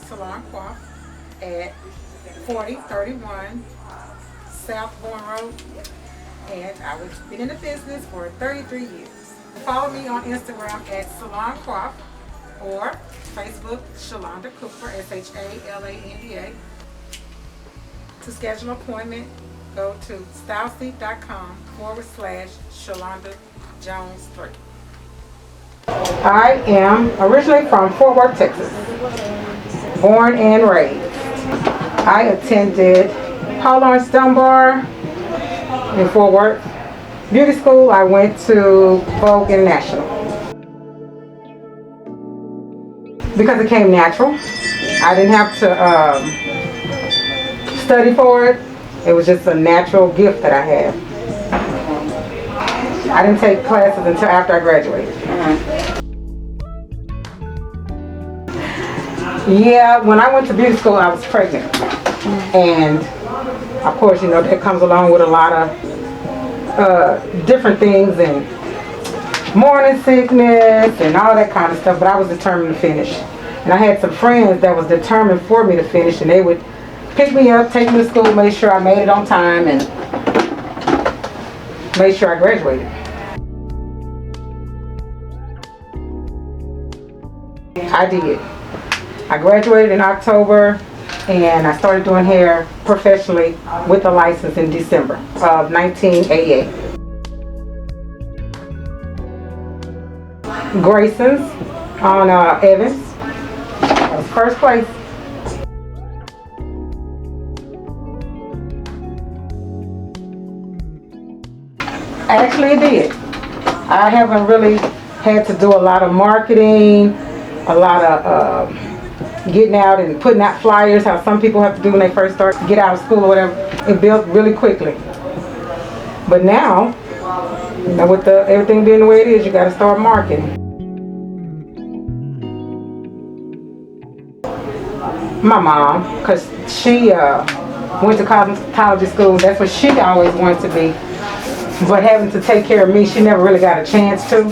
Salon Coif at 4031 South Bourne Road, and I was been in the business for 33 years. Follow me on Instagram at Salon Coif or Facebook Shalanda Cooper, Shalanda. To schedule an appointment, go to stylist.com/Shalanda Jones 3. I am originally from Fort Worth, Texas, born and raised. I attended Paul Lawrence Dunbar in Fort Worth. Beauty school, I went to Vogue International. Because it came natural, I didn't have to study for it. It was just a natural gift that I had. I didn't take classes until after I graduated. Yeah, when I went to beauty school, I was pregnant. And of course, you know, that comes along with a lot of different things and morning sickness and all that kind of stuff, but I was determined to finish. And I had some friends that was determined for me to finish, and they would pick me up, take me to school, make sure I made it on time, and made sure I graduated. I did. I graduated in October, and I started doing hair professionally with a license in December of 1988. Grayson's on Evans. That was first place. Actually, it did. I haven't really had to do a lot of marketing, a lot of getting out and putting out flyers, how some people have to do when they first start to get out of school or whatever. It built really quickly. But now, you know, with everything being the way it is, you got to start marketing. My mom, because she went to cosmetology school. That's what she always wanted to be. But having to take care of me, she never really got a chance to.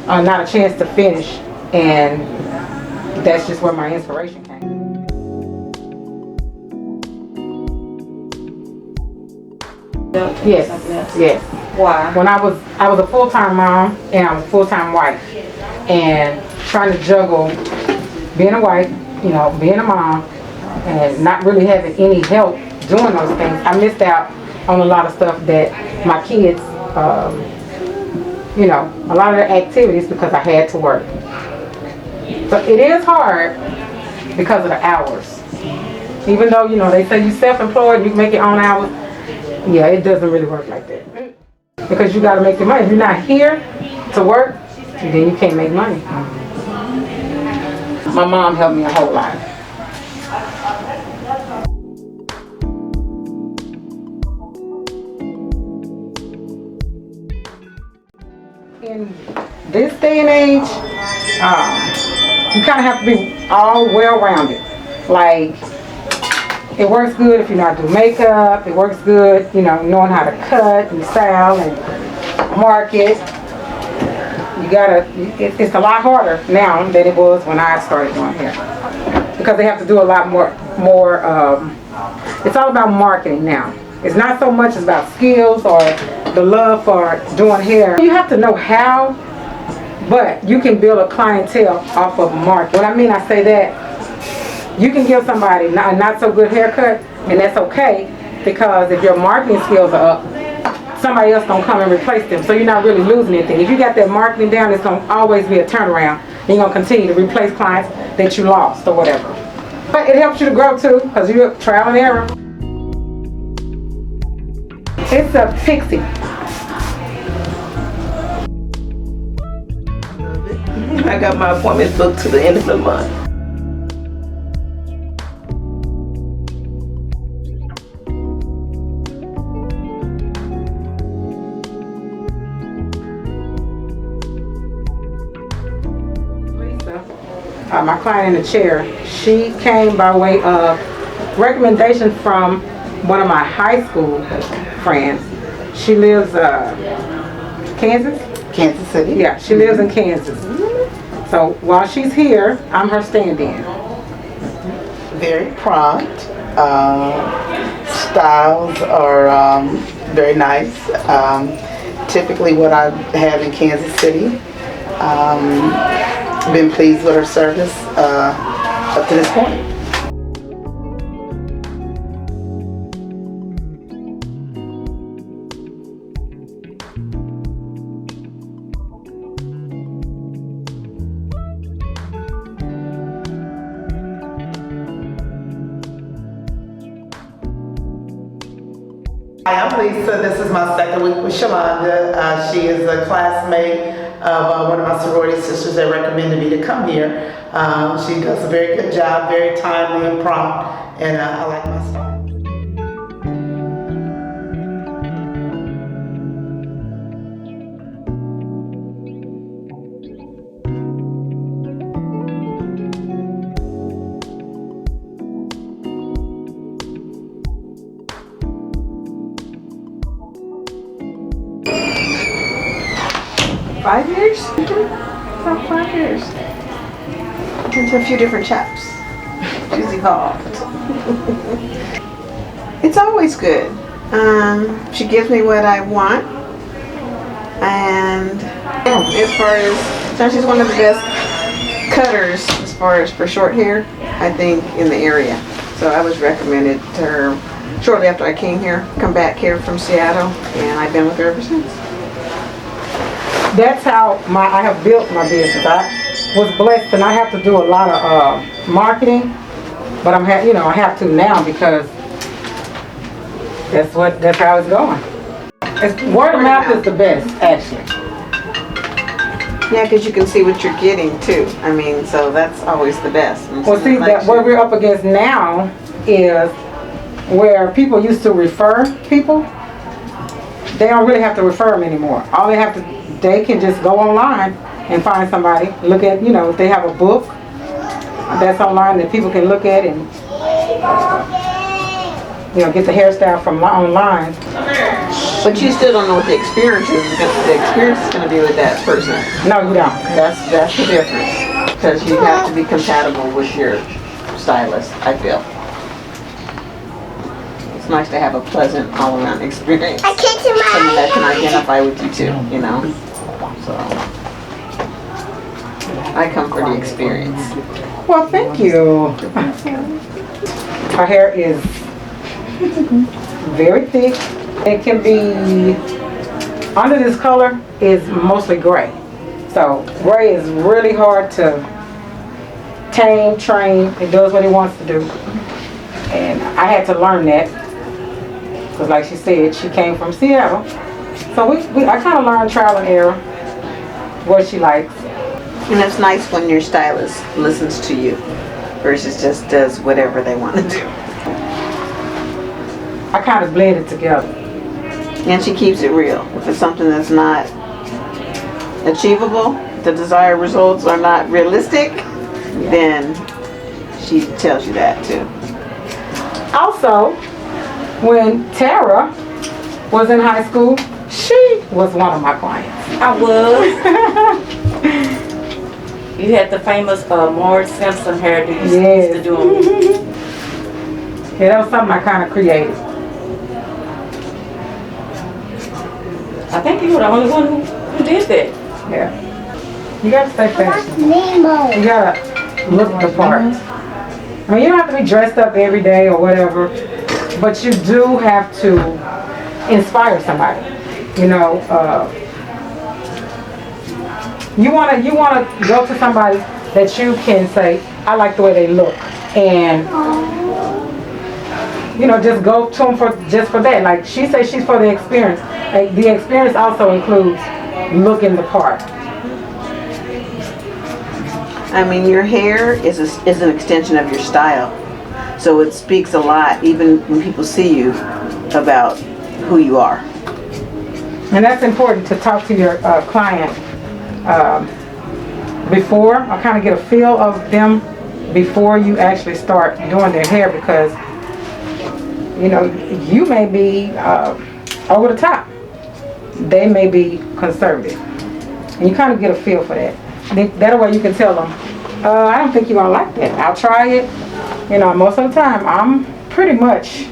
Not a chance to finish. And that's just where my inspiration came. Yes, yes. Why? When I was a full-time mom and I was a full-time wife, and trying to juggle being a wife, you know, being a mom, and not really having any help doing those things. I missed out on a lot of stuff that my kids, you know, a lot of their activities because I had to work. So it is hard because of the hours. Even though, you know, they say you're self-employed, you can make your own hours. Yeah, it doesn't really work like that. Because you got to make your money. If you're not here to work, then you can't make money. My mom helped me a whole lot. In this day and age, you kind of have to be all well-rounded. Like, it works good if you know how to do makeup. It works good, you know, knowing how to cut and style and market. You gotta, it's a lot harder now than it was when I started doing hair. Because they have to do a lot more, it's all about marketing now. It's not so much about skills or the love for doing hair. You have to know how, but you can build a clientele off of marketing. What I mean, I say that, you can give somebody a not so good haircut, and that's okay, because if your marketing skills are up, somebody else gonna come and replace them, so you're not really losing anything. If you got that marketing down, it's gonna always be a turnaround. You're gonna continue to replace clients that you lost or whatever. But it helps you to grow too, because you're trial and error. It's a pixie. I got my appointment booked to the end of the month. My client in the chair, she came by way of recommendation from one of my high school friends. She lives Kansas City. Yeah, she lives in Kansas. So while she's here, I'm her stand-in. very prompt. Styles are very nice. Typically what I have in Kansas City. Been pleased with her service up to this point. Hi, I'm Lisa. This is my second week with Shalanda. She is a classmate of one of my sorority sisters that recommended me to come here. She does a very good job, very timely and prompt, and I like my style. 5 years? About 5 years. Been to a few different shops. She's evolved. It's always good. She gives me what I want. And as far as, so she's one of the best cutters as far as for short hair, I think, in the area. So I was recommended to her shortly after I came here, come back here from Seattle, and I've been with her ever since. That's how I have built my business. I was blessed, and I have to do a lot of marketing, but I have to now because that's how it's going. Word of mouth is the best, actually. Yeah, because you can see what you're getting too. I mean, so that's always the best. Well, see, what we're up against now is where people used to refer people. They don't really have to refer them anymore. They can just go online and find somebody. Look at, if they have a book that's online that people can look at and get the hairstyle from online. But you still don't know what the experience is, because the experience is going to be with that person. No, you don't. That's the difference. Because you have to be compatible with your stylist, I feel. It's nice to have a pleasant all-around experience. Someone that can identify with you too, So I come for the experience. Well, thank you. Her hair is very thick. It can be, under this color is mostly gray. So gray is really hard to tame, train. It does what it wants to do. And I had to learn that. Because like she said, she came from Seattle. So I kind of learned trial and error what she likes. And it's nice when your stylist listens to you versus just does whatever they want to do. I kind of blend it together. And she keeps it real. If it's something that's not achievable, the desired results are not realistic, then she tells you that too. Also, when Tara was in high school, she was one of my clients. I was. You had the famous Marge Simpson hairdo you used to do them. Yeah, that was something I kind of created. I think you were the only one who did that. Yeah. You gotta stay fashionable. You gotta look the part. I mean, you don't have to be dressed up every day or whatever, but you do have to inspire somebody. You wanna go to somebody that you can say, I like the way they look, and just go to them for that. Like she says, she's for the experience. Like, the experience also includes looking the part. I mean, your hair is an extension of your style, so it speaks a lot, even when people see you, about who you are. And that's important to talk to your client before, or kind of get a feel of them before you actually start doing their hair, because you may be over the top. They may be conservative. And you kind of get a feel for that. That way you can tell them, I don't think you're going to like that. I'll try it. You know, most of the time, I'm pretty much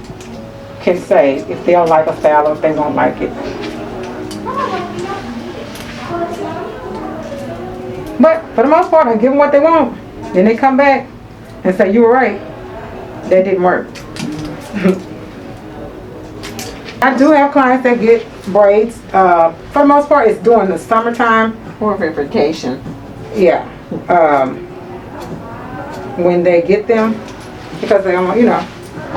can say if they'll like a style or if they won't like it. But for the most part, I give them what they want. Then they come back and say, you were right. That didn't work. I do have clients that get braids. For the most part, it's during the summertime. Or for vacation. Yeah. When they get them, because they don't, you know,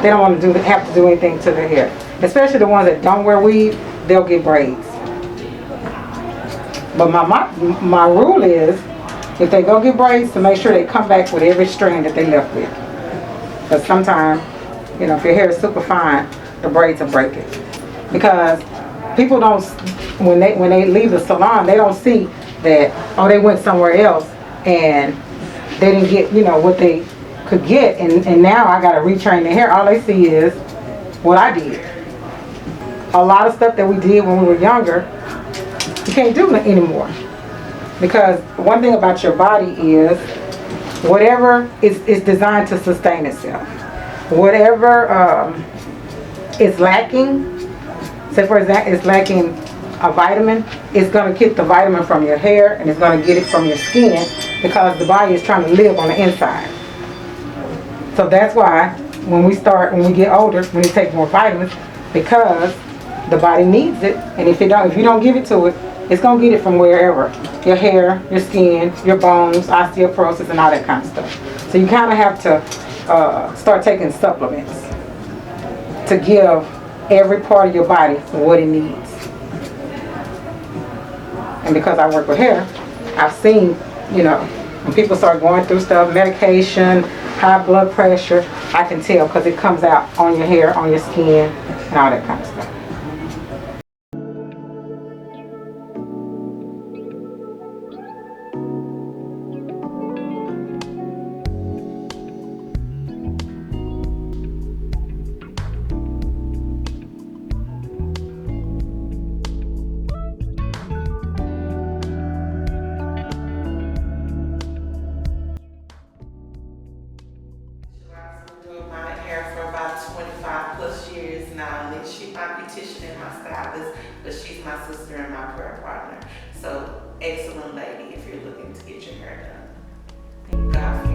they don't want to have to do anything to their hair. Especially the ones that don't wear weave, they'll get braids. But my rule is, if they go get braids, to make sure they come back with every strand that they left with. Because sometimes, you know, if your hair is super fine, the braids will break it. Because people don't, when they leave the salon, they don't see that, oh, they went somewhere else and they didn't get, you know, what they could get, and now I got to retrain their hair. All they see is what I did. A lot of stuff that we did when we were younger, you can't do it anymore. Because one thing about your body is, whatever is designed to sustain itself. Whatever is lacking, say for example, it's lacking a vitamin, it's going to get the vitamin from your hair and it's going to get it from your skin, because the body is trying to live on the inside. So that's why when we get older, we need to take more vitamins, because the body needs it, and if you don't give it to it, it's going to get it from wherever. Your hair, your skin, your bones, osteoporosis, and all that kind of stuff. So you kind of have to start taking supplements to give every part of your body what it needs. And because I work with hair, I've seen, you know, when people start going through stuff, medication, high blood pressure, I can tell because it comes out on your hair, on your skin, and all that kind of stuff. My hair for about 25 plus years now, and she's my beautician and my stylist, but she's my sister and my prayer partner. So, excellent lady if you're looking to get your hair done. Thank God.